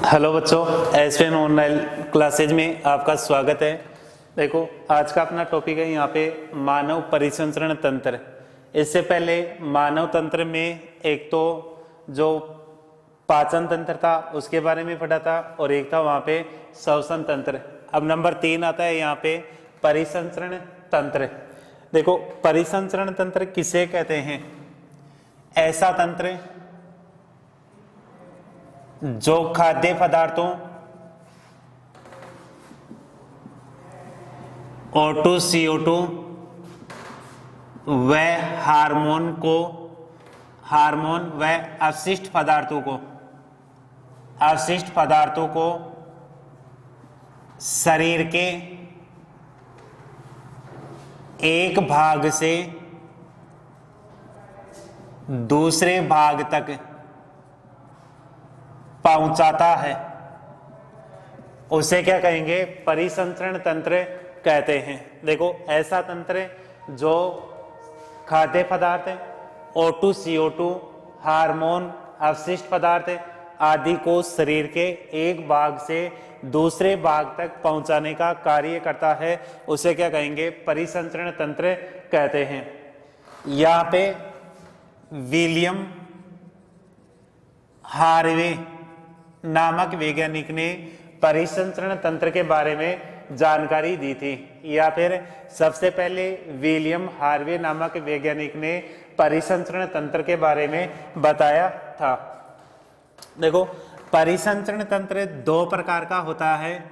Hello बच्चों, SVN online classes में आपका स्वागत है। देखो, आज का अपना टॉपिक है यहाँ पे मानव परिसंचरण तंत्र। इससे पहले मानव तंत्र में एक तो जो पाचन तंत्र था उसके बारे में पढ़ा था और एक था वहाँ पे श्वसन तंत्र। अब नंबर 3 आता है यहाँ पे परिसंचरण तंत्र। देखो, परिसंचरण तंत्र किसे कहते हैं? ऐसा तंत्र जो खाद्य पदार्थों O2 CO2 व हार्मोन व अवशिष्ट पदार्थों को शरीर के एक भाग से दूसरे भाग तक पहुंचाता है, उसे क्या कहेंगे? परिसंचरण तंत्र कहते हैं। देखो, ऐसा तंत्र जो खाद्य पदार्थ, O2 CO2, हार्मोन, अवशिष्ट पदार्थ आदि को शरीर के एक भाग से दूसरे भाग तक पहुंचाने का कार्य करता है, उसे क्या कहेंगे? परिसंचरण तंत्र कहते हैं। यहाँ पे विलियम हार्वे नामक वैज्ञानिक ने परिसंचरण तंत्र के बारे में जानकारी दी थी, या फिर सबसे पहले विलियम हार्वे नामक वैज्ञानिक ने परिसंचरण तंत्र के बारे में बताया था। देखो, परिसंचरण तंत्र दो प्रकार का होता है।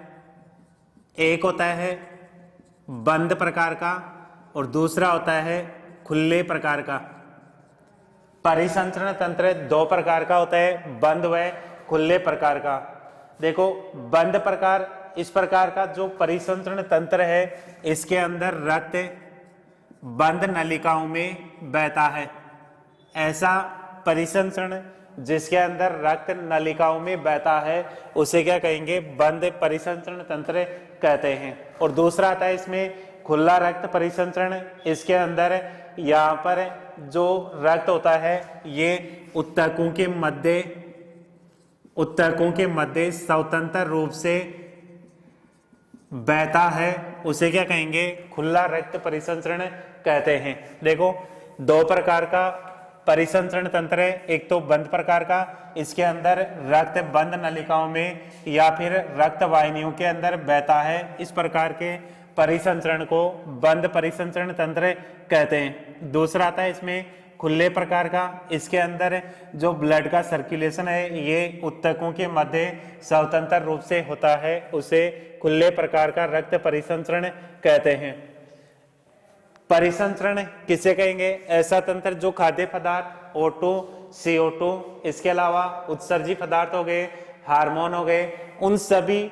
एक होता है बंद प्रकार का और दूसरा होता है खुले प्रकार का। परिसंचरण तंत्र दो प्रकार का होता है, बंद व खुले प्रकार का। देखो, बंद प्रकार इस प्रकार का जो परिसंचरण तंत्र है, इसके अंदर रक्त बंद नलिकाओं में बहता है। ऐसा परिसंचरण जिसके अंदर रक्त नलिकाओं में बहता है, उसे क्या कहेंगे? बंद परिसंचरण तंत्र कहते हैं। और दूसरा आता है इसमें खुला रक्त परिसंचरण। इसके अंदर यहाँ पर जो रक्त होता है ये ऊतकों के मध्य स्वतंत्र रूप से बहता है, उसे क्या कहेंगे? खुला रक्त परिसंचरण कहते हैं। देखो, दो प्रकार का परिसंचरण तंत्र है। एक तो बंद प्रकार का, इसके अंदर रक्त बंद नलिकाओं में या फिर रक्त वाहिनियों के अंदर बहता है। इस प्रकार के परिसंचरण को बंद परिसंचरण तंत्र कहते हैं। दूसरा आता है इसमें खुले प्रकार का। इसके अंदर जो ब्लड का सर्कुलेशन है ये ऊतकों के मध्य स्वतंत्र रूप से होता है, उसे खुले प्रकार का रक्त परिसंचरण कहते हैं। परिसंचरण किसे कहेंगे? ऐसा तंत्र जो खाद्य पदार्थ O2 CO2, इसके अलावा उत्सर्जी पदार्थ हो गए, हार्मोन हो गए, उन सभी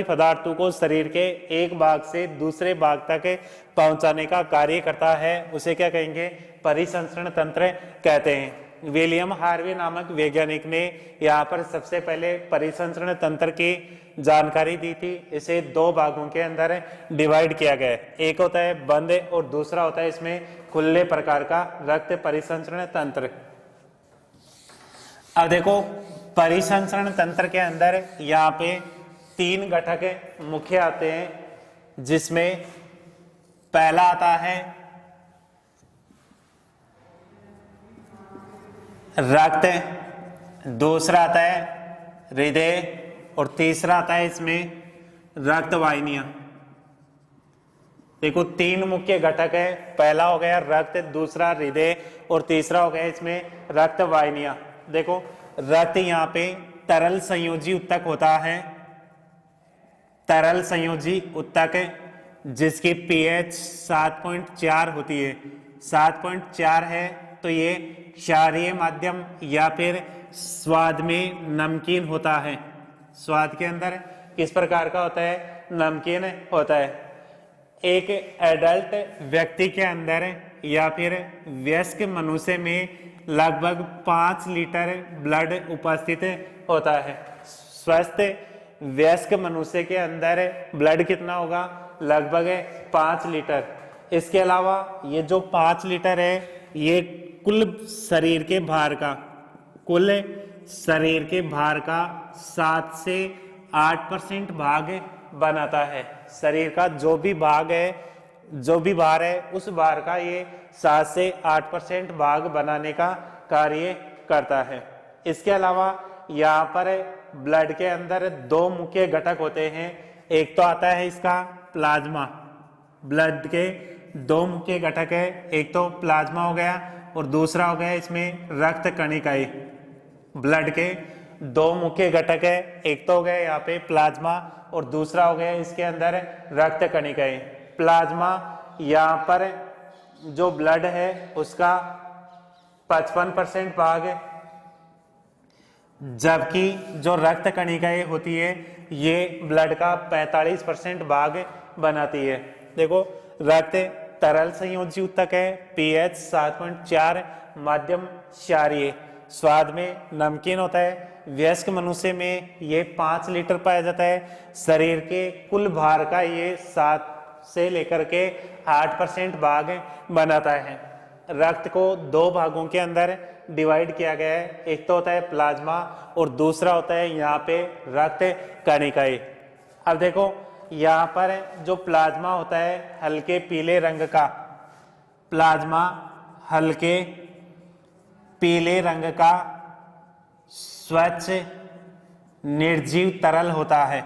पदार्थों को शरीर के एक भाग से दूसरे भाग तक पहुंचाने का कार्य करता है, उसे क्या कहेंगे? परिसंचरण तंत्र कहते हैं। विलियम हार्वे नामक वैज्ञानिक ने यहाँ पर सबसे पहले परिसंचरण तंत्र की जानकारी दी थी। इसे दो भागों के अंदर डिवाइड किया गया है। एक होता है बंद और दूसरा होता है इसमें खुले प्रकार का रक्त परिसंचरण तंत्र। अब देखो, परिसंचरण तंत्र के अंदर यहाँ पे 3 घटक मुख्य आते हैं, जिसमें पहला आता है रक्त, दूसरा आता है हृदय और तीसरा आता है इसमें रक्त वाहिनियां। देखो, 3 मुख्य घटक है। पहला हो गया रक्त, दूसरा हृदय और तीसरा हो गया इसमें रक्त वाहिनियां। देखो, रक्त यहाँ पे तरल संयोजी ऊतक होता है। तरल संयोजी ऊतक जिसकी pH 7.4 होती है। 7.4 है तो ये क्षारीय माध्यम या फिर स्वाद में नमकीन होता है। स्वाद के अंदर किस प्रकार का होता है? नमकीन होता है। एक एडल्ट व्यक्ति के अंदर या फिर वयस्क मनुष्य में लगभग 5 लीटर ब्लड उपस्थित होता है। स्वस्थ वयस्क मनुष्य के अंदर ब्लड कितना होगा? लगभग 5 लीटर। इसके अलावा ये जो 5 लीटर है ये कुल शरीर के भार का, कुल शरीर के भार का 7 से 8% भाग बनाता है। शरीर का जो भी भाग है, जो भी भार है, उस भार का ये 7 से 8% भाग बनाने का कार्य करता है। इसके अलावा यहाँ पर ब्लड के अंदर दो मुख्य घटक होते हैं। एक तो आता है इसका प्लाज्मा। ब्लड के दो मुख्य घटक है, एक तो प्लाज्मा हो गया और दूसरा हो गया इसमें रक्त कणिकाएं। ब्लड के दो मुख्य घटक है, एक तो हो गया यहाँ पे प्लाज्मा और दूसरा हो गया इसके अंदर रक्त कणिकाएं। प्लाज्मा यहाँ पर जो ब्लड है उसका 55% भाग है, जबकि जो रक्त कणिकाएं होती है ये ब्लड का 45% भाग बनाती है। देखो, रक्त तरल संयोजी ऊतक है, pH 7.4, माध्यम क्षारीय, स्वाद में नमकीन होता है। वयस्क मनुष्य में ये 5 लीटर पाया जाता है। शरीर के कुल भार का ये 7 से लेकर के 8% भाग बनाता है। रक्त को दो भागों के अंदर डिवाइड किया गया है, एक तो होता है प्लाज्मा और दूसरा होता है यहाँ पे रक्त कणिकाएं। अब देखो, यहाँ पर जो प्लाज्मा होता है हल्के पीले रंग का, प्लाज्मा हल्के पीले रंग का स्वच्छ निर्जीव तरल होता है।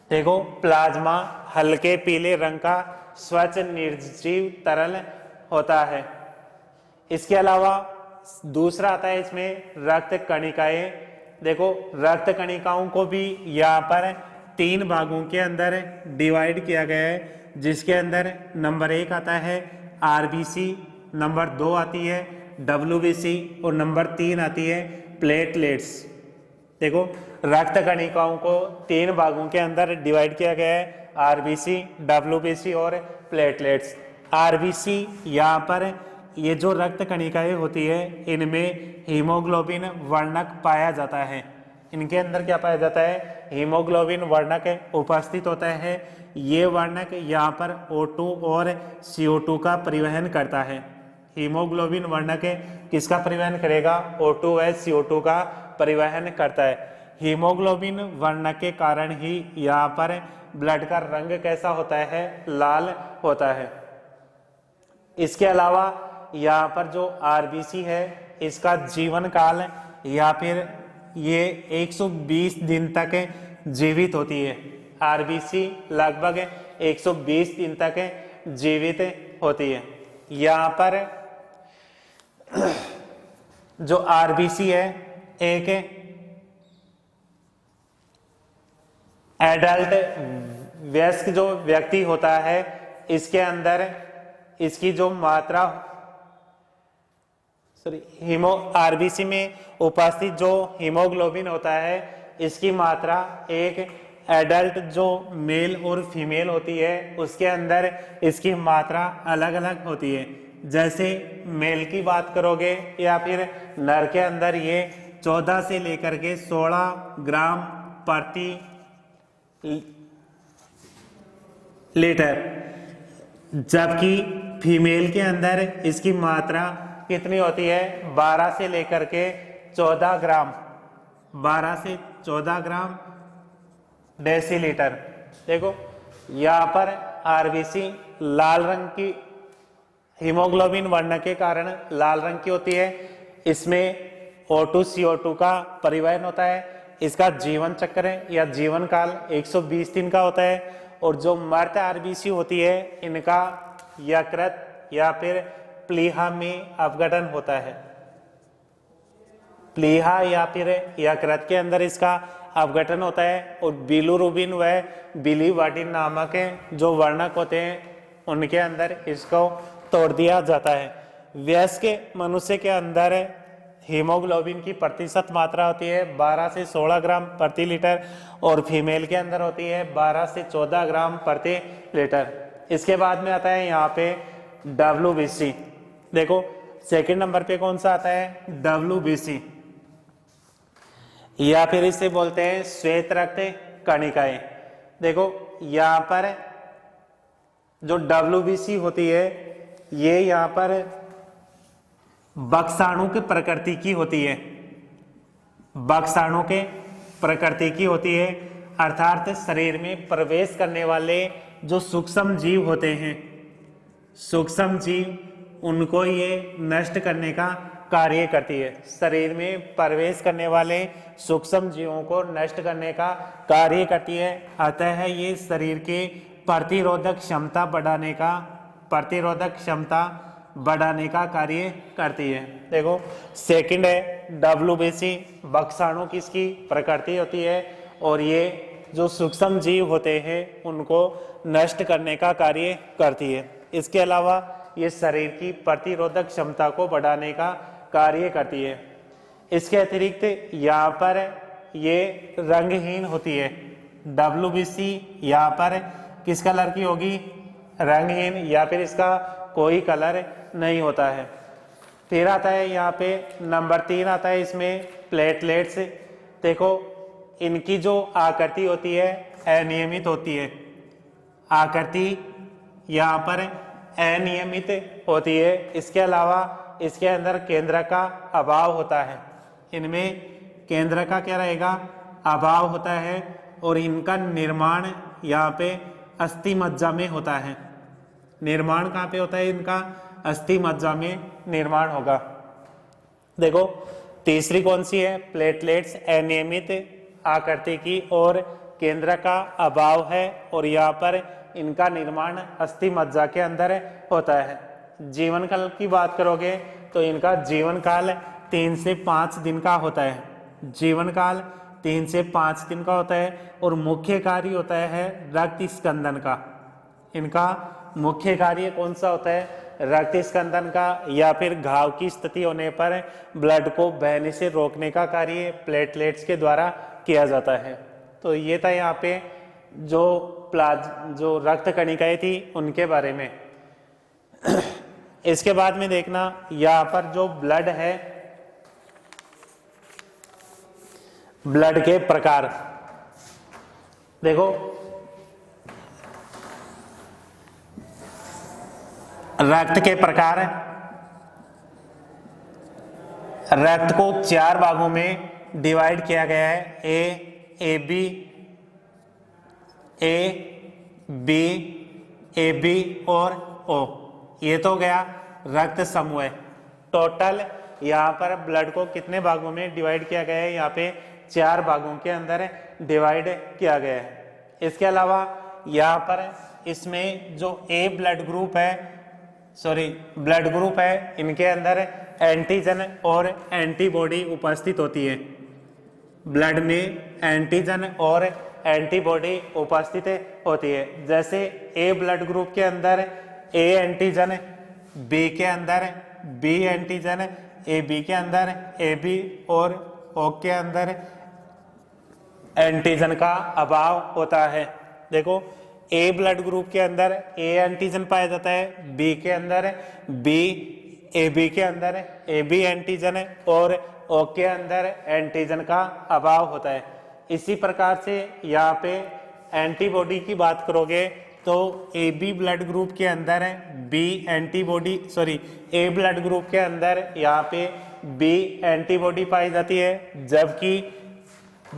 देखो, प्लाज्मा हल्के पीले रंग का स्वच्छ निर्जीव तरल होता है। इसके अलावा दूसरा आता है इसमें रक्त कणिकाएं। देखो, रक्त कणिकाओं को भी यहाँ पर 3 भागों के अंदर डिवाइड किया गया है, जिसके अंदर नंबर 1 आता है आरबीसी, नंबर 2 आती है डब्ल्यूबीसी और नंबर 3 आती है प्लेटलेट्स। देखो, रक्त कणिकाओं को 3 भागों के अंदर डिवाइड किया गया है, आरबीसी, डब्ल्यूबीसी और प्लेटलेट्स। आरबीसी यहाँ पर ये जो रक्त कणिकाएं होती है इनमें हीमोग्लोबिन वर्णक पाया जाता है। इनके अंदर क्या पाया जाता है? हीमोग्लोबिन वर्णक उपस्थित होता है। ये वर्णक यहाँ पर O2 और CO2 का परिवहन करता है। हीमोग्लोबिन वर्णक किसका परिवहन करेगा? O2 व CO2 का परिवहन करता है। हीमोग्लोबिन वर्णक के कारण ही यहाँ पर ब्लड का रंग कैसा होता है? लाल होता है। इसके अलावा यहाँ पर जो आरबीसी है इसका जीवन काल या फिर ये 120 दिन तक जीवित होती है। आरबीसी लगभग 120 दिन तक जीवित होती है। यहाँ पर जो आरबीसी है एक एडल्ट वयस्क जो व्यक्ति होता है इसके अंदर इसकी जो मात्रा आरबीसी में उपस्थित जो हीमोग्लोबिन होता है इसकी मात्रा एक एडल्ट जो मेल और फीमेल होती है उसके अंदर इसकी मात्रा अलग अलग होती है। जैसे मेल की बात करोगे या फिर नर के अंदर ये 14 से लेकर के 16 ग्राम प्रति लीटर, जबकि फीमेल के अंदर इसकी मात्रा कितनी होती है? 12 से लेकर के 14 ग्राम, 12 से 14 ग्राम डेसीलीटर। देखो, यहाँ पर आरबीसी लाल रंग की, हीमोग्लोबिन वर्णक के कारण लाल रंग की होती है। इसमें O2 CO2 का परिवहन होता है। इसका जीवन चक्र या जीवन काल 120 दिन का होता है। और जो मर्द आरबीसी होती है इनका यकृत या फिर प्लीहा में अपघटन होता है। प्लीहा या फिर यकृत के अंदर इसका अपघटन होता है और बिलिरुबिन व बिलिवर्डिन नामक जो वर्णक होते हैं उनके अंदर इसको तोड़ दिया जाता है। वयस्क मनुष्य के अंदर हीमोग्लोबिन की प्रतिशत मात्रा होती है 12 से 16 ग्राम प्रति लीटर और फीमेल के अंदर होती है 12 से 14 ग्राम प्रति लीटर। इसके बाद में आता है यहाँ पे WBC। देखो, सेकंड नंबर पे कौन सा आता है? WBC या फिर इसे बोलते हैं श्वेत रक्त कणिकाएं। देखो, यहाँ पर जो WBC होती है ये यहाँ पर बक्साणु की प्रकृति की होती है। बक्साणु के प्रकृति की होती है, अर्थात शरीर में प्रवेश करने वाले जो सूक्ष्म जीव होते हैं, सूक्ष्म जीव उनको ये नष्ट करने का कार्य करती है। शरीर में प्रवेश करने वाले सूक्ष्म जीवों को नष्ट करने का कार्य करती है। अतः ये शरीर के प्रतिरोधक क्षमता बढ़ाने का कार्य करती है। देखो सेकंड है WBC, बक्साणु किसकी प्रकृति होती है और ये जो सूक्ष्म जीव होते हैं उनको नष्ट करने का कार्य करती है। इसके अलावा ये शरीर की प्रतिरोधक क्षमता को बढ़ाने का कार्य करती है। इसके अतिरिक्त यहाँ पर ये रंगहीन होती है। WBC यहाँ पर किस कलर की होगी? रंगहीन, या फिर इसका कोई कलर नहीं होता है। फिर आता है यहाँ पे नंबर 3 आता है इसमें प्लेटलेट्स। देखो इनकी जो आकृति होती है अनियमित होती है, आकृति यहाँ पर अनियमित होती है। इसके अलावा इसके अंदर केंद्र का अभाव होता है, इनमें केंद्र का क्या रहेगा? अभाव होता है। और इनका निर्माण यहाँ पे अस्थि मज्जा में होता है। निर्माण कहाँ पे होता है इनका? अस्थि मज्जा में निर्माण होगा। देखो तीसरी कौन सी है? प्लेटलेट्स अनियमित आकृति की और केंद्र का अभाव है, और यहाँ पर इनका निर्माण अस्थि मज्जा के अंदर होता है। जीवन काल की बात करोगे तो इनका जीवन काल 3 से 5 दिन का होता है। जीवन काल 3 से 5 दिन का होता है। और मुख्य कार्य होता है रक्त स्कंदन का। इनका मुख्य कार्य कौन सा होता है? रक्त स्कंदन का, या फिर घाव की स्थिति होने पर ब्लड को बहने से रोकने का कार्य प्लेटलेट्स के द्वारा किया जाता है। तो ये था यहाँ पे जो रक्त कणिकाएं थी उनके बारे में। इसके बाद में देखना यहाँ पर जो ब्लड है, ब्लड के प्रकार। देखो रक्त के प्रकार, रक्त को 4 भागों में डिवाइड किया गया है। ए बी और ओ। ये तो गया रक्त समूह। टोटल यहाँ पर ब्लड को कितने भागों में डिवाइड किया गया है? यहाँ पे 4 भागों के अंदर डिवाइड किया गया है। इसके अलावा यहाँ पर इसमें जो ए ब्लड ग्रुप है, इनके अंदर एंटीजन और एंटीबॉडी उपस्थित होती है। ब्लड में एंटीजन और एंटीबॉडी उपस्थित होती है। जैसे ए ब्लड ग्रुप के अंदर ए एंटीजन, बी के अंदर बी एंटीजन, ए बी के अंदर ए बी और ओ के अंदर एंटीजन का अभाव होता है। देखो ए ब्लड ग्रुप के अंदर ए एंटीजन पाया जाता है, बी के अंदर बी, ए बी के अंदर ए बी एंटीजन और ओ के अंदर एंटीजन का अभाव होता है। इसी प्रकार से यहाँ पे एंटीबॉडी की बात करोगे तो ए ब्लड ग्रुप के अंदर ए ब्लड ग्रुप के अंदर यहाँ पे बी एंटीबॉडी पाई जाती है, जबकि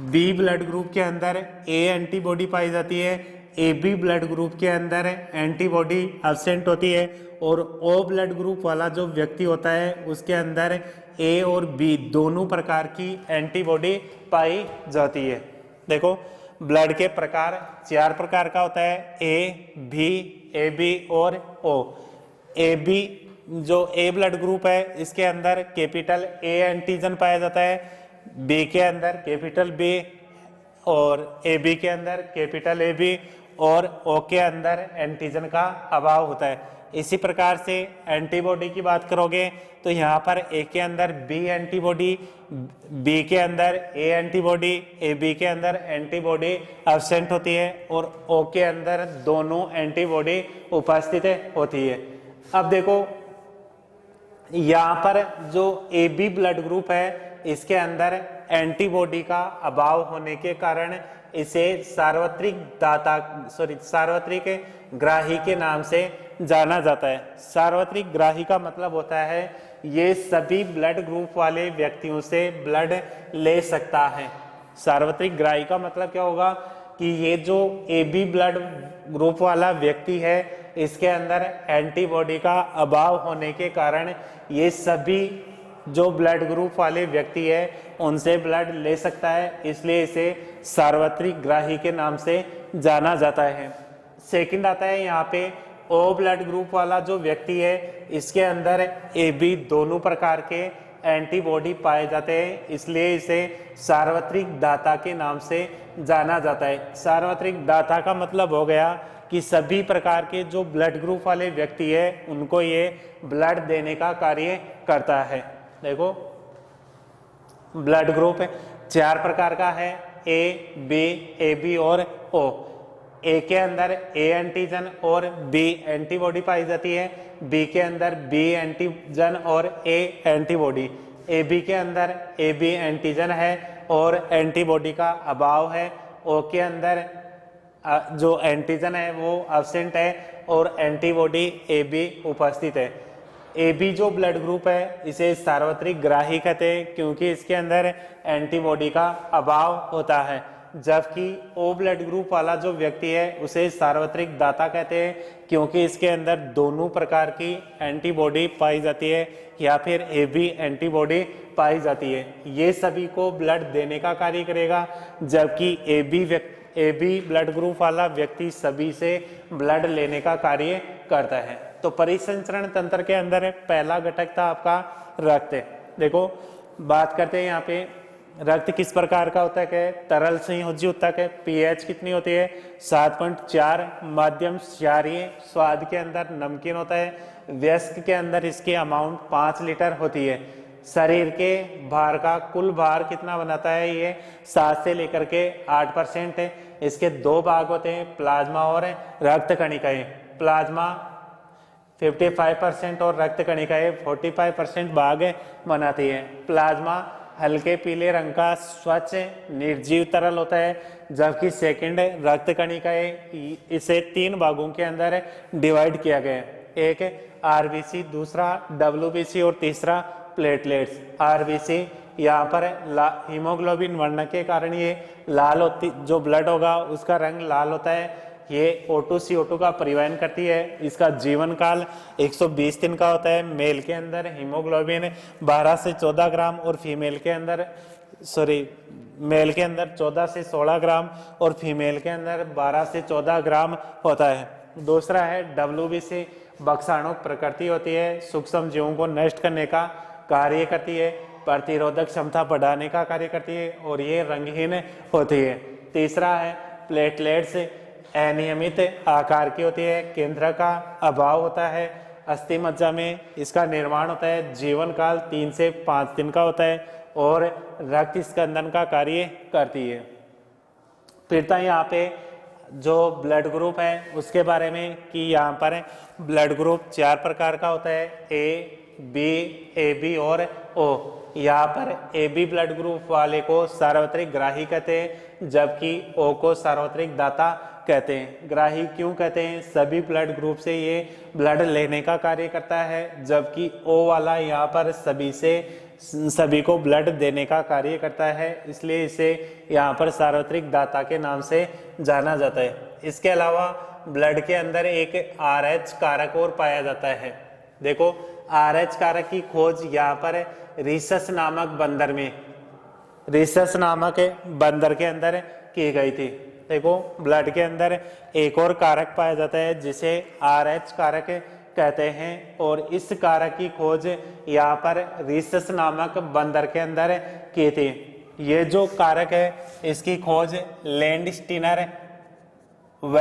बी ब्लड ग्रुप के अंदर ए एंटीबॉडी पाई जाती है। ए बी ब्लड ग्रुप के अंदर एंटीबॉडी एब्सेंट होती है। और ओ ब्लड ग्रुप वाला जो व्यक्ति होता है उसके अंदर ए और बी दोनों प्रकार की एंटीबॉडी पाई जाती है। देखो ब्लड के प्रकार 4 प्रकार का होता है, ए बी और ओ। ए बी जो ए ब्लड ग्रुप है इसके अंदर कैपिटल ए एंटीजन पाया जाता है, बी के अंदर कैपिटल बी और ए बी के अंदर कैपिटल ए बी और ओ के अंदर एंटीजन का अभाव होता है। इसी प्रकार से एंटीबॉडी की बात करोगे तो यहाँ पर ए के अंदर बी एंटीबॉडी, बी के अंदर ए एंटीबॉडी, ए बी के अंदर एंटीबॉडी एब्सेंट होती है और ओ के अंदर दोनों एंटीबॉडी उपस्थित होती है। अब देखो यहाँ पर जो ए बी ब्लड ग्रुप है इसके अंदर एंटीबॉडी का अभाव होने के कारण इसे सार्वत्रिक ग्राही के नाम से जाना जाता है। सार्वत्रिक ग्राही का मतलब होता है ये सभी ब्लड ग्रुप वाले व्यक्तियों से ब्लड ले सकता है। सार्वत्रिक ग्राही का मतलब क्या होगा कि ये जो AB ब्लड ग्रुप वाला व्यक्ति है इसके अंदर एंटीबॉडी का अभाव होने के कारण ये सभी जो ब्लड ग्रुप वाले व्यक्ति है उनसे ब्लड ले सकता है, इसलिए इसे सार्वत्रिक ग्राही के नाम से जाना जाता है। सेकंड आता है यहाँ पे O ब्लड ग्रुप वाला जो व्यक्ति है इसके अंदर AB दोनों प्रकार के एंटीबॉडी पाए जाते हैं, इसलिए इसे सार्वत्रिक दाता के नाम से जाना जाता है। सार्वत्रिक दाता का मतलब हो गया कि सभी प्रकार के जो ब्लड ग्रुप वाले व्यक्ति है उनको ये ब्लड देने का कार्य करता है। देखो ब्लड ग्रुप 4 प्रकार का है, A, B, AB और O। ए के अंदर ए एंटीजन और बी एंटीबॉडी पाई जाती है, बी के अंदर बी एंटीजन और ए एंटीबॉडी, ए बी के अंदर ए बी एंटीजन है और एंटीबॉडी का अभाव है, ओ के अंदर जो एंटीजन है वो एब्सेंट है और एंटीबॉडी ए बी उपस्थित है। ए बी जो ब्लड ग्रुप है इसे सार्वत्रिक ग्राही कहते हैं क्योंकि इसके अंदर एंटीबॉडी का अभाव होता है, जबकि ओ ब्लड ग्रुप वाला जो व्यक्ति है उसे सार्वत्रिक दाता कहते हैं क्योंकि इसके अंदर दोनों प्रकार की एंटीबॉडी पाई जाती है या फिर ए बी एंटीबॉडी पाई जाती है। ये सभी को ब्लड देने का कार्य करेगा, जबकि ए बी ब्लड ग्रुप वाला व्यक्ति सभी से ब्लड लेने का कार्य करता है। तो परिसंचरण तंत्र के अंदर पहला घटक था आपका रक्त। देखो बात करते हैं यहाँ पे रक्त किस प्रकार का होता है, तरल संयोजी ऊतक है, पीएच कितनी होती है 7.4, मध्यम क्षारीय, स्वाद के अंदर नमकीन होता है, वयस्क के अंदर इसकी अमाउंट 5 लीटर होती है। शरीर के भार का कुल भार कितना बनाता है, ये 7 से लेकर के 8% है। इसके 2 भाग होते हैं, प्लाज्मा और रक्त कणिकाएं। प्लाज्मा 55% और रक्त कणिकाएं 45% भाग बनाती है। प्लाज्मा हल्के पीले रंग का स्वच्छ निर्जीव तरल होता है, जबकि सेकंड रक्त कणिकाएं इसे 3 भागों के अंदर डिवाइड किया गया है, एक आरबीसी, दूसरा डब्ल्यूबीसी और तीसरा प्लेटलेट्स। आरबीसी यहाँ पर हीमोग्लोबिन बढ़ने के कारण ये लाल होती, जो ब्लड होगा उसका रंग लाल होता है। ये O2 CO2 का परिवहन करती है। इसका जीवन काल 120 दिन का होता है। मेल के अंदर हीमोग्लोबिन 12 से 14 ग्राम और फीमेल के अंदर मेल के अंदर 14 से 16 ग्राम और फीमेल के अंदर 12 से 14 ग्राम होता है। दूसरा है WBC, बक्साणुक प्रकृति होती है, सूक्ष्म जीवों को नष्ट करने का कार्य करती है, प्रतिरोधक क्षमता बढ़ाने का कार्य करती है और ये रंगहीन होती है। तीसरा है प्लेटलेट्स, अनियमित आकार की होती है, केंद्र का अभाव होता है, अस्थि मज्जा में इसका निर्माण होता है, जीवन काल 3 से 5 दिन का होता है और रक्त स्कंदन का कार्य करती है। फिर था यहाँ पे जो ब्लड ग्रुप है उसके बारे में कि यहाँ पर ब्लड ग्रुप 4 प्रकार का होता है, ए बी, ए बी और ओ। यहाँ पर ए बी ब्लड ग्रुप वाले को सार्वत्रिक ग्राही कहते हैं, जबकि ओ को सार्वत्रिक दाता कहते हैं। ग्राही क्यों कहते हैं, सभी ब्लड ग्रुप से ये ब्लड लेने का कार्य करता है, जबकि ओ वाला यहाँ पर सभी को ब्लड देने का कार्य करता है, इसलिए इसे यहाँ पर सार्वत्रिक दाता के नाम से जाना जाता है। इसके अलावा ब्लड के अंदर एक RH कारक और पाया जाता है। देखो RH कारक की खोज यहाँ पर रीसस नामक बंदर के अंदर की गई थी। देखो ब्लड के अंदर एक और कारक पाया जाता है जिसे RH कारक कहते हैं और इस कारक की खोज यहाँ पर रीसस नामक बंदर के अंदर की थी। ये जो कारक है इसकी खोज लैंडस्टीनर व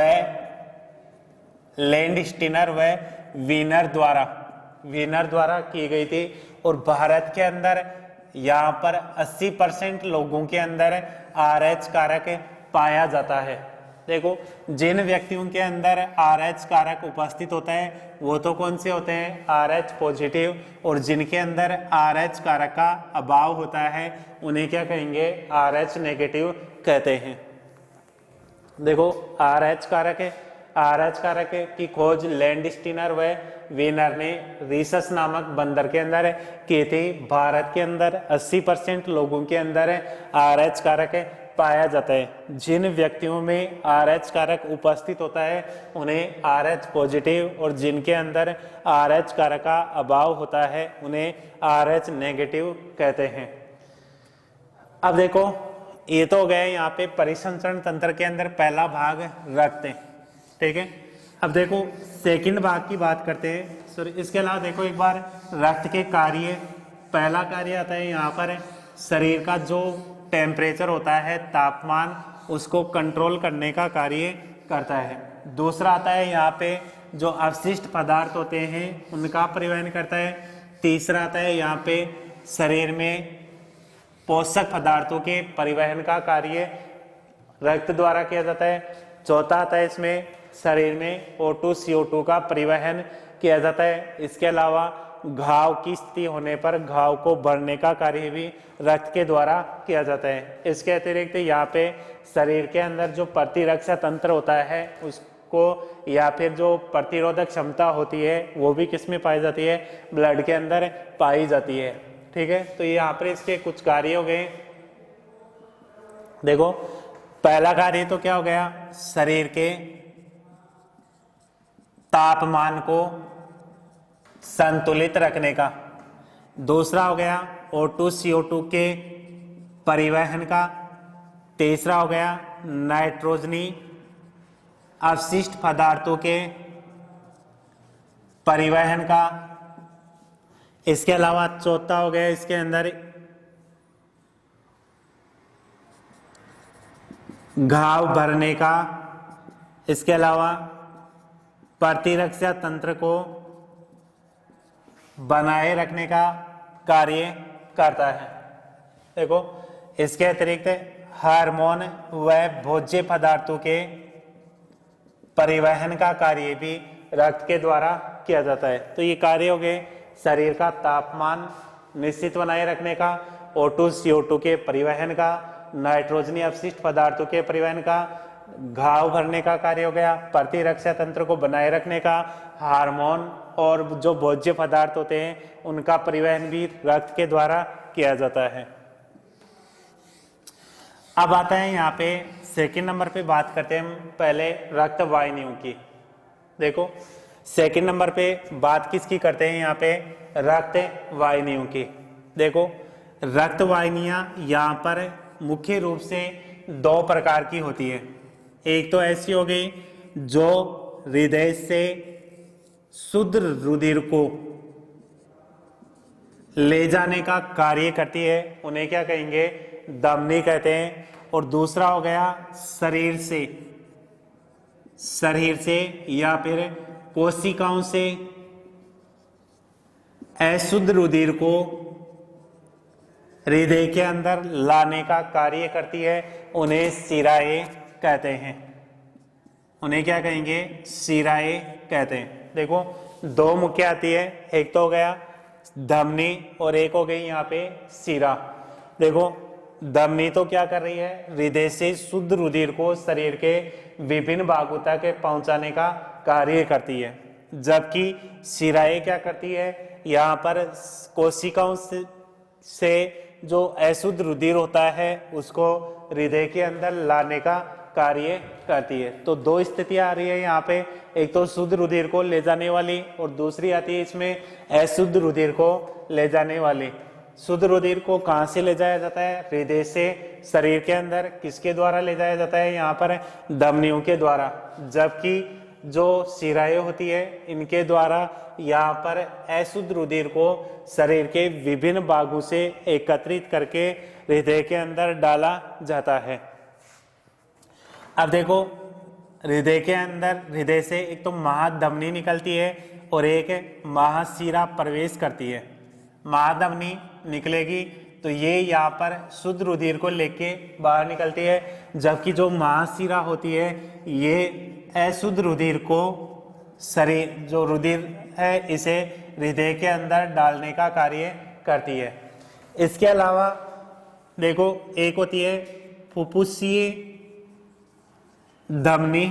वीनर द्वारा की गई थी और भारत के अंदर यहाँ पर 80% लोगों के अंदर RH कारक पाया जाता है। देखो जिन व्यक्तियों के अंदर RH कारक उपस्थित होता है वो तो कौन से होते हैं, RH पॉजिटिव, और जिनके अंदर RH कारक का अभाव होता है उन्हें क्या कहेंगे, RH नेगेटिव कहते हैं। देखो RH कारक आरएच कारक की खोज लैंडस्टीनर व वीनर ने रीसस नामक बंदर के अंदर की थी। भारत के अंदर 80% लोगों के अंदर आरएच कारक पाया जाता है। जिन व्यक्तियों में आरएच कारक उपस्थित होता है उन्हें आरएच पॉजिटिव, और जिनके अंदर आरएच कारक का अभाव होता है उन्हें आरएच नेगेटिव कहते हैं। अब देखो, ये तो हो गया यहाँ पे परिसंचरण तंत्र के अंदर पहला भाग रक्त, ठीक है। अब देखो सेकंड भाग की बात करते हैं। सॉरी, इसके अलावा देखो एक बार रक्त के कार्य, पहला कार्य आता है यहाँ पर शरीर का जो टेम्परेचर होता है, तापमान, उसको कंट्रोल करने का कार्य करता है। दूसरा आता है यहाँ पे जो अवशिष्ट पदार्थ होते हैं उनका परिवहन करता है। तीसरा आता है यहाँ पे शरीर में पोषक पदार्थों के परिवहन का कार्य रक्त द्वारा किया जाता है। चौथा आता है इसमें शरीर में O2 CO2 का परिवहन किया जाता है। इसके अलावा घाव की स्थिति होने पर घाव को भरने का कार्य भी रक्त के द्वारा किया जाता है। इसके अतिरिक्त यहाँ पे शरीर के अंदर जो प्रतिरक्षा तंत्र होता है उसको, या फिर जो प्रतिरोधक क्षमता होती है वो भी किस में पाई जाती है, ब्लड के अंदर पाई जाती है, ठीक है। तो ये यहाँ पर इसके कुछ कार्य हो गए। देखो पहला कार्य तो क्या हो गया, शरीर के तापमान को संतुलित रखने का। दूसरा हो गया O2 CO2 के परिवहन का। तीसरा हो गया नाइट्रोजनी अवशिष्ट पदार्थों के परिवहन का। इसके अलावा चौथा हो गया इसके अंदर घाव भरने का। इसके अलावा प्रतिरक्षा तंत्र को बनाए रखने का कार्य करता है। देखो इसके अतिरिक्त हार्मोन व भोज्य पदार्थों के परिवहन का कार्य भी रक्त के द्वारा किया जाता है। तो ये कार्य हो गए शरीर का तापमान निश्चित बनाए रखने का, O2 CO2 के परिवहन का, नाइट्रोजनी अवशिष्ट पदार्थों के परिवहन का, घाव भरने का कार्य हो गया, प्रतिरक्षा तंत्र को बनाए रखने का, हार्मोन और जो भोज्य पदार्थ होते हैं उनका परिवहन भी रक्त के द्वारा किया जाता है। अब आता है यहाँ पे सेकंड नंबर पे बात करते हैं हम पहले रक्त वाहिनियों की। देखो सेकंड नंबर पे बात किसकी करते हैं, यहाँ पे रक्त वाहिनियों की। देखो रक्त वाहिनियां यहाँ पर मुख्य रूप से दो प्रकार की होती है। एक तो ऐसी हो गई जो हृदय से शुद्ध रुधिर को ले जाने का कार्य करती है, उन्हें क्या कहेंगे, धमनी कहते हैं। और दूसरा हो गया शरीर से या फिर कोशिकाओं से अशुद्ध रुधिर को हृदय के अंदर लाने का कार्य करती है, उन्हें शिराएं कहते हैं। उन्हें क्या कहेंगे, शिराएं कहते हैं। देखो दो मुख्य आती है, एक तो हो गया धमनी और एक हो गई यहाँ पे शिरा। देखो धमनी तो क्या कर रही है, हृदय से शुद्ध रुधिर को शरीर के विभिन्न भागों तक पहुंचाने का कार्य करती है, जबकि शिराएं क्या करती है, यहाँ पर कोशिकाओं से जो अशुद्ध रुधिर होता है उसको हृदय के अंदर लाने का कार्य करती है। तो दो स्थितियां आ रही है यहाँ पे, एक तो शुद्ध रुधिर को ले जाने वाली और दूसरी आती है इसमें अशुद्ध रुधिर को ले जाने वाली। शुद्ध रुधिर को कहाँ से ले जाया जाता है, हृदय से शरीर के अंदर किसके द्वारा ले जाया जाता है, यहाँ पर धमनियों के द्वारा। जबकि जो शिराएं होती है इनके द्वारा यहाँ पर अशुद्ध रुधिर को शरीर के विभिन्न भागों से एकत्रित करके हृदय के अंदर डाला जाता है। अब देखो हृदय के अंदर, हृदय से एक तो महाधमनी निकलती है और एक महाशिरा प्रवेश करती है। महाधमनी निकलेगी तो ये यहाँ पर शुद्ध रुधिर को लेके बाहर निकलती है, जबकि जो महाशिरा होती है ये अशुद्ध रुधिर को, शरीर जो रुधिर है इसे हृदय के अंदर डालने का कार्य करती है। इसके अलावा देखो एक होती है फुफ्फुसीय धमनी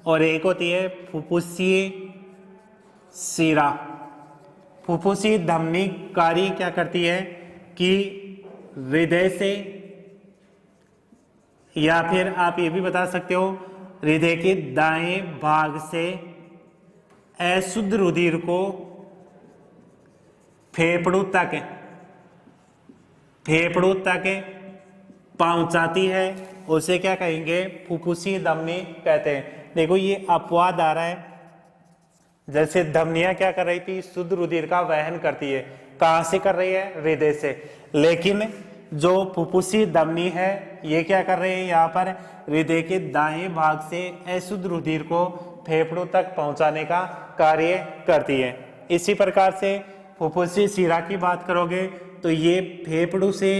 और एक होती है फुफ्फुसीय शिरा। फुफ्फुसीय धमनी कार्य क्या करती है कि हृदय से, या फिर आप ये भी बता सकते हो हृदय के दाएं भाग से अशुद्ध रुधिर को फेफड़ों तक पहुंचाती है, उसे क्या कहेंगे, फुफ्फुसीय धमनी कहते हैं। देखो ये अपवाद आ रहा है, जैसे धमनियां क्या कर रही थी, शुद्ध रुधिर का वहन करती है, कहां से कर रही है, हृदय से, लेकिन जो फुफ्फुसीय धमनी है ये क्या कर रही है, यहाँ पर हृदय के दाएं भाग से अशुद्ध रुधिर को फेफड़ों तक पहुंचाने का कार्य करती है। इसी प्रकार से फुफ्फुसीय शिरा की बात करोगे तो ये फेफड़ों से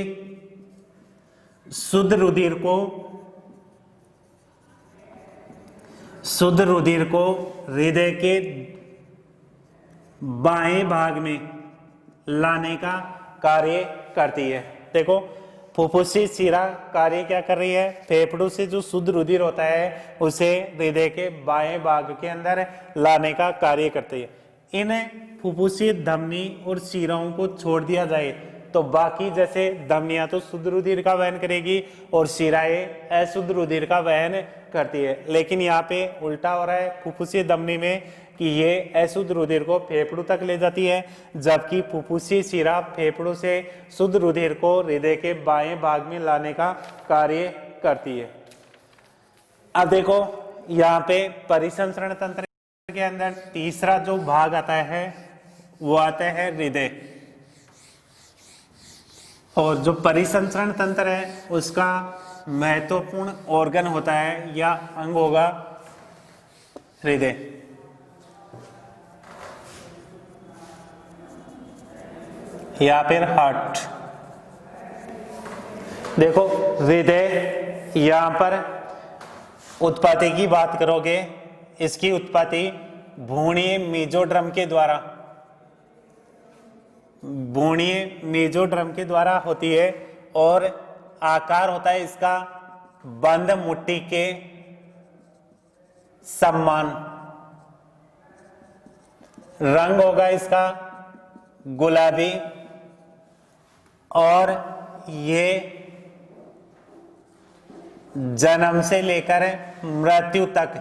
शुद्ध रुधिर को हृदय के बाएं भाग में लाने का कार्य करती है। देखो फुफ्फुसीय शिरा कार्य क्या कर रही है, फेफड़ों से जो शुद्ध रुधिर होता है उसे हृदय के बाएं भाग के अंदर लाने का कार्य करती है। इन फुफ्फुसीय धमनी और शिराओं को छोड़ दिया जाए तो बाकी जैसे धमनियां तो शुद्ध रुधिर का वहन करेगी और शिराएं अशुद्ध रुधिर का वहन करती है, लेकिन यहाँ पे उल्टा हो रहा है फुफ्फुसीय धमनी में कि ये अशुद्ध रुधिर को फेफड़ों तक ले जाती है, जबकि फुफ्फुसीय शिरा फेफड़ों से शुद्ध रुधिर को हृदय के बाएं भाग में लाने का कार्य करती है। अब देखो यहाँ पे परिसंचरण तंत्र के अंदर तीसरा जो भाग आता है वो आता है हृदय, और जो परिसंचरण तंत्र है उसका महत्वपूर्ण ऑर्गन होता है या अंग होगा हृदय। या फिर हार्ट। देखो हृदय, यहां पर उत्पत्ति की बात करोगे, इसकी उत्पत्ति भ्रूणीय मेसोडर्म के द्वारा होती है और आकार होता है इसका बंद मुट्ठी के समान। रंग होगा इसका गुलाबी, और ये जन्म से लेकर मृत्यु तक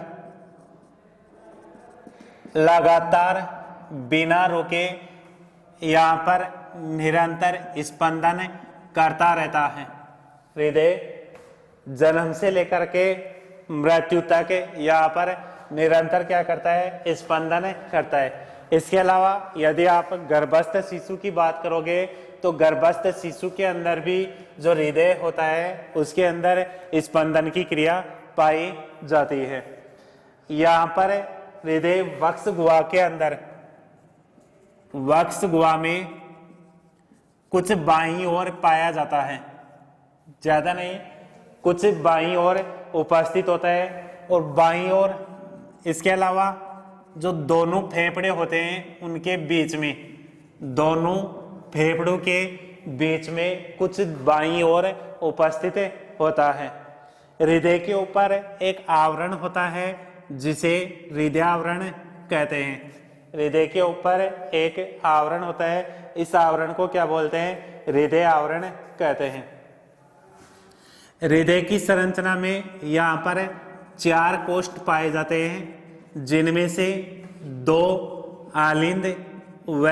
लगातार बिना रुके यहाँ पर निरंतर स्पंदन करता रहता है। हृदय जन्म से लेकर के मृत्यु तक यहाँ पर निरंतर क्या करता है, स्पंदन करता है। इसके अलावा यदि आप गर्भस्थ शिशु की बात करोगे तो गर्भस्थ शिशु के अंदर भी जो हृदय होता है उसके अंदर स्पंदन की क्रिया पाई जाती है। यहाँ पर हृदय वक्ष गुहा में कुछ बाईं ओर पाया जाता है, ज्यादा नहीं, कुछ बाईं ओर उपस्थित होता है। और बाईं ओर इसके अलावा जो दोनों फेफड़े होते हैं उनके बीच में, दोनों फेफड़ों के बीच में कुछ बाईं ओर उपस्थित होता है। हृदय के ऊपर एक आवरण होता है जिसे हृदयावरण कहते हैं। हृदय के ऊपर एक आवरण होता है, इस आवरण को क्या बोलते हैं, हृदय आवरण कहते हैं। हृदय की संरचना में यहाँ पर 4 कोष्ठ पाए जाते हैं, जिनमें से 2 आलिंद व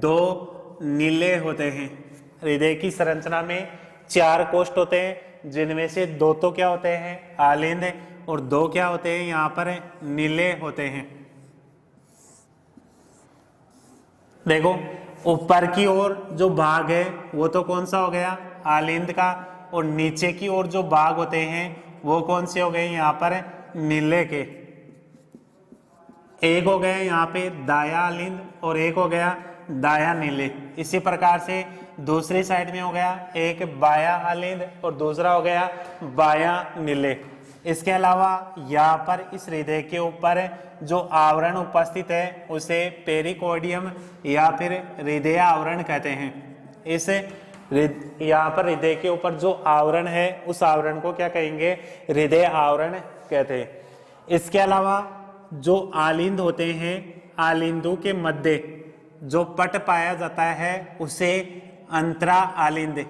2 नीले होते हैं। हृदय की संरचना में 4 कोष्ठ होते हैं, जिनमें से 2 तो क्या होते हैं, आलिंद, और 2 क्या होते हैं, यहाँ पर नीले होते हैं। देखो ऊपर की ओर जो भाग है वो तो कौन सा हो गया, आलिंद का, और नीचे की ओर जो भाग होते हैं वो कौन से हो गए, यहाँ पर नीले के। एक हो गया यहाँ पे दाया आलिंद और एक हो गया दाया नीले। इसी प्रकार से दूसरी साइड में हो गया एक बाया आलिंद और दूसरा हो गया बाया नीले। इसके अलावा यहाँ पर इस हृदय के ऊपर जो आवरण उपस्थित है उसे पेरिकोर्डियम या फिर हृदय आवरण कहते हैं। इस यहाँ पर हृदय के ऊपर जो आवरण है उस आवरण को क्या कहेंगे, हृदय आवरण कहते हैं। इसके अलावा जो आलिंद होते हैं, आलिंदों के मध्य जो पट पाया जाता है उसे अंतरा आलिंद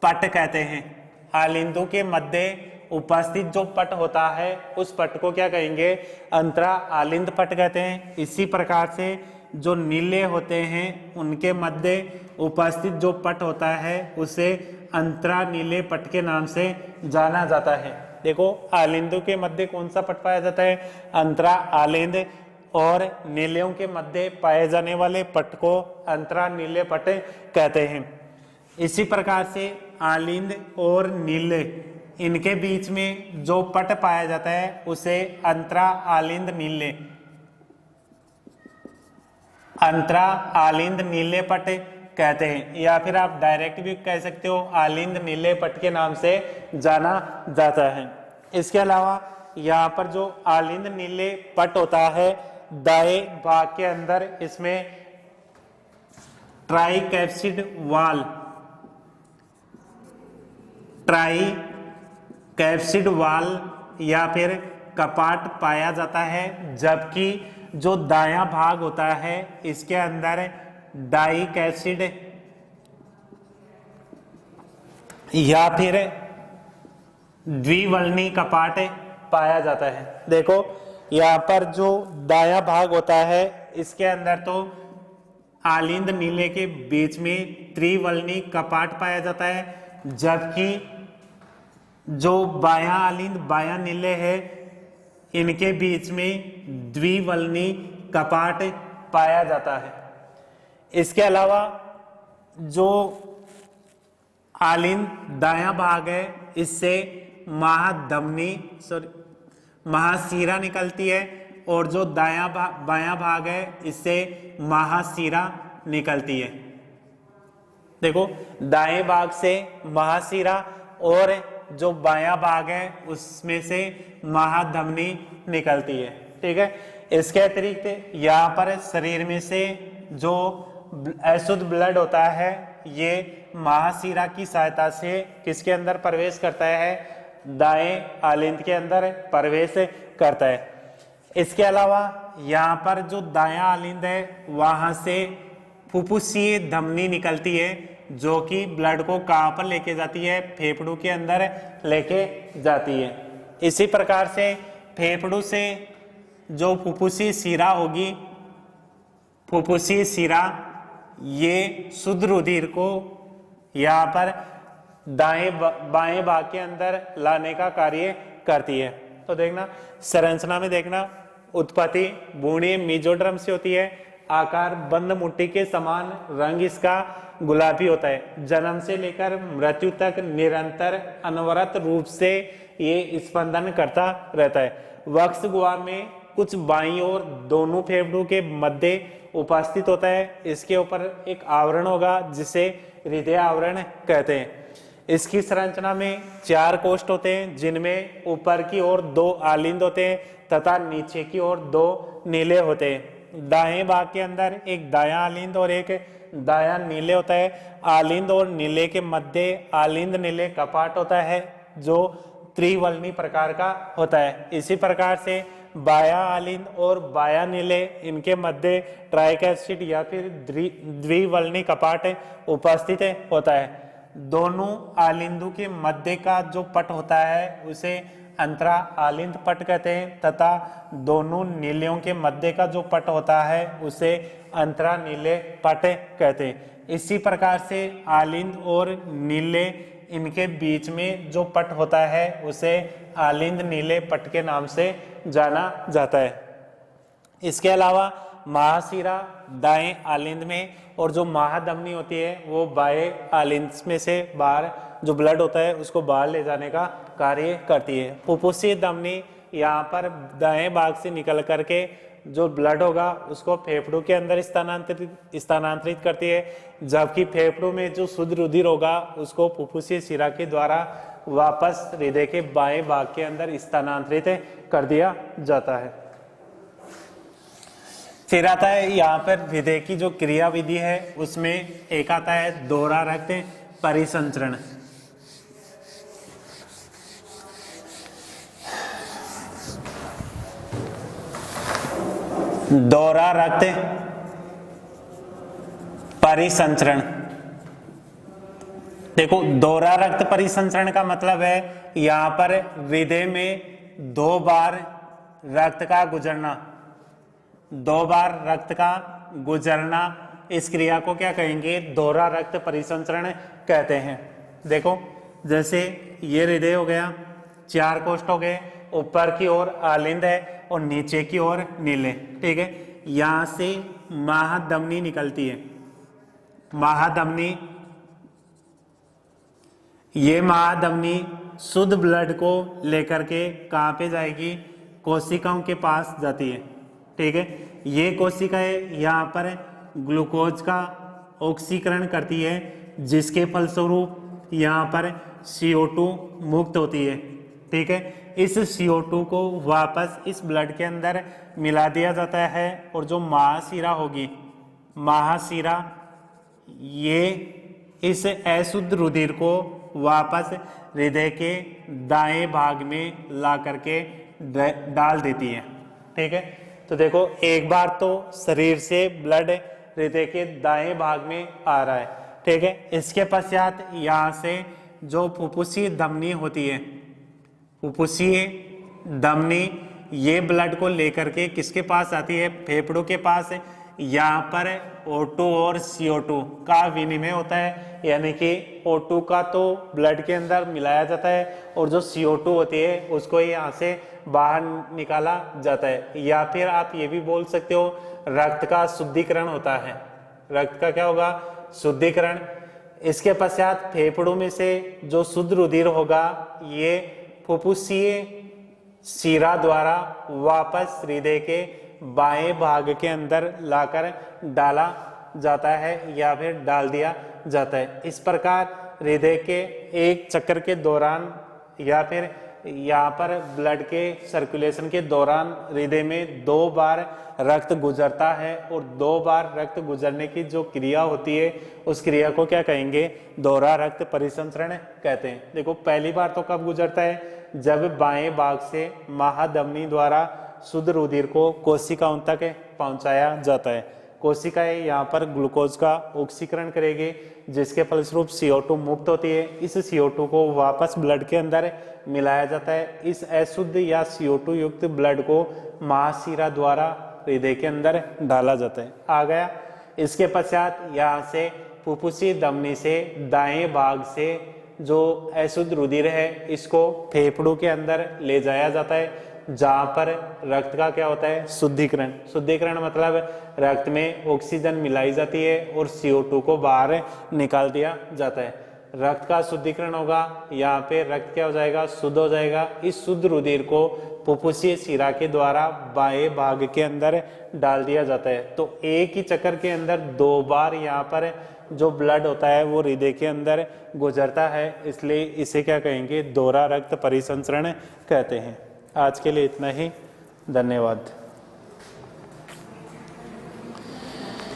पट कहते हैं। आलिंदों के मध्य उपस्थित जो पट होता है उस पट को क्या कहेंगे? अंतरा आलिंद पट कहते हैं। इसी प्रकार से जो नीले होते हैं उनके मध्य उपस्थित जो पट होता है उसे अंतरा नीले पट के नाम से जाना जाता है। देखो आलिंदों के मध्य कौन सा पट पाया जाता है? अंतरा आलिंद। और नीलियों के मध्य पाए जाने वाले पट को अंतरा नीले पट कहते हैं। इसी प्रकार से आलिंद और नीले इनके बीच में जो पट पाया जाता है उसे अंतरा आलिंद नीले, अंतरा आलिंद नीले पट कहते हैं, या फिर आप डायरेक्ट भी कह सकते हो आलिंद नीले पट के नाम से जाना जाता है। इसके अलावा यहाँ पर जो आलिंद नीले पट होता है दाएं भाग के अंदर इसमें ट्राइकैप्सिड वाल, ट्राइकैप्सिड वाल या फिर कपाट पाया जाता है, जबकि जो दायां भाग होता है इसके अंदर डाइकैप्सिड या फिर द्विवल्नी कपाट पाया जाता है। देखो यहाँ पर जो दायां भाग होता है इसके अंदर तो आलिंद नीले के बीच में त्रिवल्नी कपाट पाया जाता है, जबकि जो बायां आलिंद बायां नीले है इनके बीच में द्विवल्नी कपाट पाया जाता है। इसके अलावा जो आलिंद दायां भाग है इससे महाशिरा निकलती है, और जो बायां भाग है इससे महाशिरा निकलती है। देखो दाएं भाग से महाशिरा और जो बायां भाग है उसमें से महाधमनी निकलती है। ठीक है। इसके अतिरिक्त यहाँ पर शरीर में से जो अशुद्ध ब्लड होता है ये महाशिरा की सहायता से किसके अंदर प्रवेश करता है? दाएं आलिंद के अंदर प्रवेश करता है। इसके अलावा यहाँ पर जो दायां आलिंद है वहां से फुफ्फुसीय धमनी निकलती है जो कि ब्लड को कहाँ पर लेके जाती है? फेफड़ों के अंदर लेके जाती है। इसी प्रकार से फेफड़ों से जो फुफ्फुसीय शिरा होगी, फुफ्फुसीय शिरा ये शुद्ध रुधिर को यहाँ पर बाएं भाग के अंदर लाने का कार्य करती है। तो देखना संरचना में देखना उत्पत्ति भ्रूणीय मेसोडर्म से होती है, आकार बंद मुट्ठी के समान, रंग इसका गुलाबी होता है। जन्म से लेकर मृत्यु तक निरंतर अनवरत रूप से ये स्पंदन करता रहता है। वक्ष गुहा में कुछ बाईं और दोनों फेफड़ों के मध्य उपस्थित होता है। इसके ऊपर एक आवरण होगा जिसे हृदय आवरण कहते हैं। इसकी संरचना में 4 कोष्ठ होते हैं जिनमें ऊपर की ओर 2 आलिंद होते हैं तथा नीचे की ओर 2 नीले होते हैं। दाएं भाग के अंदर एक दायां आलिंद और एक दायां नीले होता है। आलिंद और नीले के मध्य आलिंद नीले कपाट होता है जो त्रिवल्नी प्रकार का होता है। इसी प्रकार से बायां आलिंद और बायां नीले इनके मध्य ट्राइकैप्सिड या फिर द्विवल्नी कपाट उपस्थित होता है। दोनों आलिंदों के मध्य का जो पट होता है उसे अंतरा आलिंद पट कहते हैं तथा दोनों नीलियों के मध्य का जो पट होता है उसे अंतरा नीले पट कहते हैं। इसी प्रकार से आलिंद और नीले इनके बीच में जो पट होता है उसे आलिंद नीले पट के नाम से जाना जाता है। इसके अलावा महाशिरा दाएं आलिंद में और जो महाधमनी होती है वो बाएं आलिंद में से बाहर जो ब्लड होता है उसको बाहर ले जाने का कार्य करती है। फुफ्फुसीय धमनी यहाँ पर दाएं भाग से निकल करके जो ब्लड होगा उसको फेफड़ों के अंदर स्थानांतरित करती है, जबकि फेफड़ों में जो शुद्ध रुधिर होगा उसको फुफ्फुसीय शिरा के द्वारा वापस हृदय के बाएं भाग के अंदर स्थानांतरित कर दिया जाता है। फिर आता है यहाँ पर हृदय की जो क्रिया विधि है उसमें एक आता है दोहरा रक्त परिसंचरण। दोहरा रक्त परिसंचरण। देखो दोहरा रक्त परिसंचरण का मतलब है यहां पर हृदय में 2 बार रक्त का गुजरना, 2 बार रक्त का गुजरना, इस क्रिया को क्या कहेंगे? दोहरा रक्त परिसंचरण कहते हैं। देखो जैसे ये हृदय हो गया, 4 कोष्ठ हो गए, ऊपर की ओर आलिंद है और नीचे की ओर नीले, ठीक है। यहां से महाधमनी निकलती है, महाधमनी, ये महाधमनी शुद्ध ब्लड को लेकर के कहाँ पे जाएगी? कोशिकाओं के पास जाती है, ठीक है। ये कोशिकाएं यहाँ पर ग्लूकोज का ऑक्सीकरण करती है, जिसके फलस्वरूप यहाँ पर CO2 मुक्त होती है, ठीक है। इस CO2 को वापस इस ब्लड के अंदर मिला दिया जाता है और जो महाशिरा होगी, महाशिरा, ये इस अशुद्ध रुधिर को वापस हृदय के दाएं भाग में ला करके डाल देती है, ठीक है। तो देखो एक बार तो शरीर से ब्लड हृदय के दाएं भाग में आ रहा है, ठीक है। इसके पश्चात यहाँ से जो फुफ्फुसीय धमनी होती है, फुफ्फुसीय धमनी, ये ब्लड को लेकर के किसके पास आती है? फेफड़ों के पास। यहाँ पर O2 और CO2 का विनिमय होता है, यानी कि O2 का तो ब्लड के अंदर मिलाया जाता है और जो CO2 होती है उसको यहाँ से बाहर निकाला जाता है। या फिर आप ये भी बोल सकते हो रक्त का शुद्धिकरण होता है। रक्त का क्या होगा? शुद्धिकरण। इसके पश्चात फेफड़ों में से जो शुद्ध रुधिर होगा ये फुफ्फुसीय शिरा द्वारा वापस हृदय के बाएं भाग के अंदर लाकर डाला जाता है या फिर डाल दिया जाता है। इस प्रकार हृदय के एक चक्कर के दौरान या फिर यहाँ पर ब्लड के सर्कुलेशन के दौरान हृदय में 2 बार रक्त गुजरता है और 2 बार रक्त गुजरने की जो क्रिया होती है उस क्रिया को क्या कहेंगे? दोहरा रक्त परिसंचरण कहते हैं। देखो पहली बार तो कब गुजरता है? जब बाएं भाग से महाधमनी द्वारा शुद्ध रुधिर को कोशिकाओं तक पहुंचाया जाता है। कोशिकाएं यहाँ पर ग्लूकोज का ऑक्सीकरण करेगी, जिसके फलस्वरूप CO2 मुक्त होती है। इस CO2 को वापस ब्लड के अंदर मिलाया जाता है। इस अशुद्ध या CO2 युक्त ब्लड को महाशिरा द्वारा हृदय के अंदर डाला जाता है। आ गया। इसके पश्चात यहाँ से फुफ्फुसीय धमनी से दाएं भाग से जो अशुद्ध रुधिर है इसको फेफड़ों के अंदर ले जाया जाता है, जहां पर रक्त का क्या होता है? शुद्धिकरण। शुद्धिकरण मतलब रक्त में ऑक्सीजन मिलाई जाती है और CO2 को बाहर निकाल दिया जाता है। रक्त का शुद्धिकरण होगा, यहाँ पे रक्त क्या हो जाएगा? शुद्ध हो जाएगा। इस शुद्ध रुधिर को फुफ्फुसीय शिरा के द्वारा बाएं भाग के अंदर डाल दिया जाता है। तो एक ही चक्कर के अंदर 2 बार यहाँ पर जो ब्लड होता है वो हृदय के अंदर गुजरता है, इसलिए इसे क्या कहेंगे? दोहरा रक्त परिसंचरण कहते हैं। आज के लिए इतना ही, धन्यवाद।